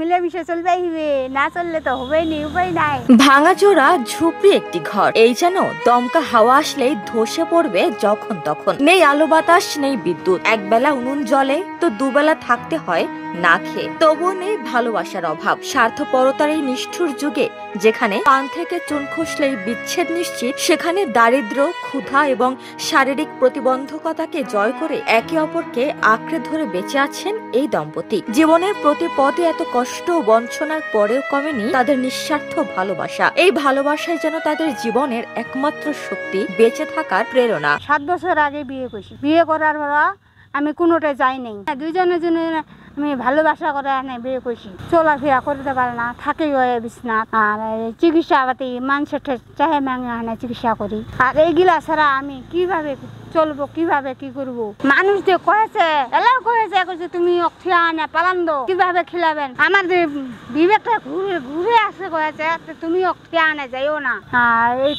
মিলেমিশে চলবে, না চললে তো হবেই নি, উপায় নাই। ভাঙাচোরা ঝুপড়ি একটি ঘর, এই যেন দমকা হাওয়া আসলেই ধসে পড়বে যখন তখন। নেই আলো বাতাস, নেই বিদ্যুৎ, একবেলা উনুন জ্বলে তো দুবেলা থাকতে হয় না খেয়ে। তবুও নেই ভালোবাসার অভাব। স্বার্থপরতার এই নিষ্ঠুর যুগে যেখানে পান থেকে চুন খসলেই বিচ্ছেদ নিশ্চিত, সেখানে দারিদ্র, ক্ষুধা এবং শারীরিক প্রতিবন্ধকতাকে জয় করে একে অপরকে আঁকড়ে ধরে বেঁচে আছেন এই দম্পতি। জীবনের প্রতি পদে এত কষ্ট ও বঞ্চনার পরেও কমেনি তাদের নিঃস্বার্থ ভালোবাসা। এই ভালোবাসায় যেন তাদের জীবনের একমাত্র শক্তি, বেঁচে থাকার প্রেরণা। 7 বছর আগে বিয়ে করছি। বিয়ে করার পর আমি কোনোটাই যাই নাই। দুইজনের জন্য আমি ভালোবাসা করে বিয়ে করছি। চলাফেরা করতে পারে না, থাকেই হয়ে বিছনাথ। আর চিকিৎসা পাতি মানুষের চাহে মাঙে চিকিৎসা করি। আর এইগুলা ছাড়া আমি কিভাবে চলবো, কিভাবে কি করবো? মানুষ যে কয়েছে, এলাও কয়েছে তুমি অক্ষিয়া আনে পালান দো, কিভাবে খিলাবেন? আমার যে বিবেকটা ঘুরে আসে কয়েছে, তুমি অক্ষিয়া আনে যাইও না। আর এই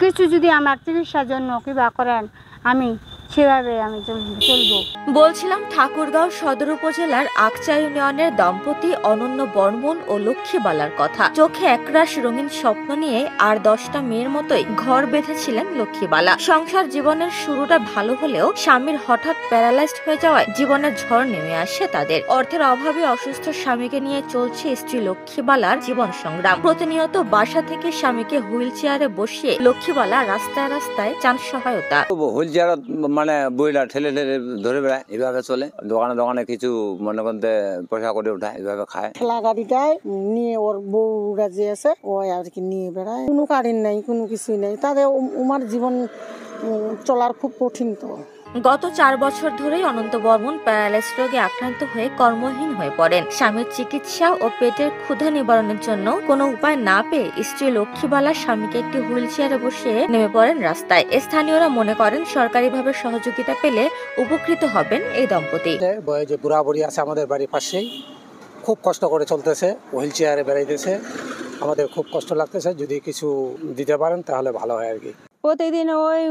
কিছু যদি আমার চিকিৎসার জন্য কিবা করেন, আমি সেভাবে আমি চলবো। বলছিলাম ঠাকুরগাঁও সদর উপজেলার আকচা ইউনিয়নের দম্পতি অনন্য বর্মন ও লক্ষ্মীবালার কথা। চোখে একরাশ রঙিন স্বপ্ন নিয়ে আর 10টা মেয়ের মতোই ঘর বেঁধেছিলেন লক্ষ্মীবালা। সংসার জীবনের শুরুটা ভালো হলেও স্বামীর হঠাৎ প্যারালাইজড হয়ে যাওয়ায় জীবনের ঝড় নেমে আসে তাদের। অর্থের অভাবে অসুস্থ স্বামীকে নিয়ে চলছে স্ত্রী লক্ষ্মীবালার জীবন সংগ্রাম। প্রতিনিয়ত বাসা থেকে স্বামীকে হুইল চেয়ারে বসিয়ে লক্ষ্মীবালা রাস্তায় রাস্তায় চান সহায়তা। হুইল চেয়ার মানে বইলা ঠেলে ঠেলে ধরে বেড়ায়, এইভাবে চলে। দোকানে দোকানে কিছু মনে করতে পয়সা করে উঠায়, এইভাবে খায়। ঠেলা গাড়িটায় নিয়ে ওর বউরা যে আছে ওই আর কি নিয়ে বেড়ায়। কোনো কারেন্ট নাই, কোনো কিছুই নাই। তাদের উমার জীবন চলার খুব কঠিন। তো গত 4 বছর ধরেই অনন্ত বর্মন প্যারালাইস রোগে আক্রান্ত হয়ে কর্মহীন হয়ে পড়েন। স্বামীর চিকিৎসা ও পেটের ক্ষুধা নিবারণের জন্য কোনো উপায় না পেয়ে স্ত্রী লক্ষ্মীবালা স্বামীকে একটি হুইল চেয়ারে বসিয়ে নেমে পড়েন রাস্তায়। স্থানীয়রা মনে করেন সরকারিভাবে সহযোগিতা পেলে উপকৃত হবেন এই দম্পতি। যে বুড়া বুড়ি আছে আমাদের বাড়ির পাশেই, খুব কষ্ট করে চলতেছে, হুইল চেয়ারে বেড়াইতেছে। আমাদের খুব কষ্ট লাগতেছে, যদি কিছু দিতে পারেন তাহলে ভালো হয় আর কি। প্রতিদিন ওই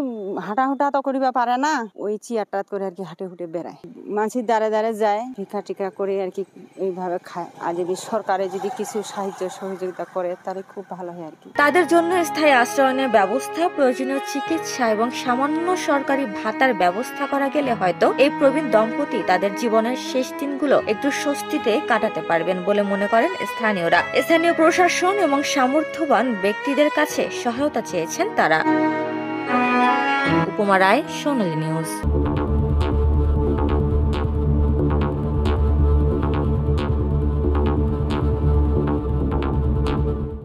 হাঁটা তো করিবা পারে না, ওই চেয়ারটা করে আর কি হাঁটে হুটে বেড়ায়। মানুষের দ্বারে দ্বারে যায়, ভিক্ষা টিকা করে আর কি এইভাবে খায়। আর যদি সরকারে যদি কিছু সাহায্য সহযোগিতা করে তাহলে খুব ভালো হয় আর কি। তাদের জন্য স্থায়ী আশ্রয়নের ব্যবস্থা, প্রয়োজনীয় চিকিৎসা এবং সামান্য সরকারি ভাতার ব্যবস্থা করা গেলে হয়তো এই প্রবীণ দম্পতি তাদের জীবনের শেষ দিনগুলো একটু স্বস্তিতে কাটাতে পারবেন বলে মনে করেন স্থানীয়রা। স্থানীয় প্রশাসন এবং সামর্থ্যবান ব্যক্তিদের কাছে সহায়তা চেয়েছেন তারা। উপমা রায়, সোনালী নিউজ।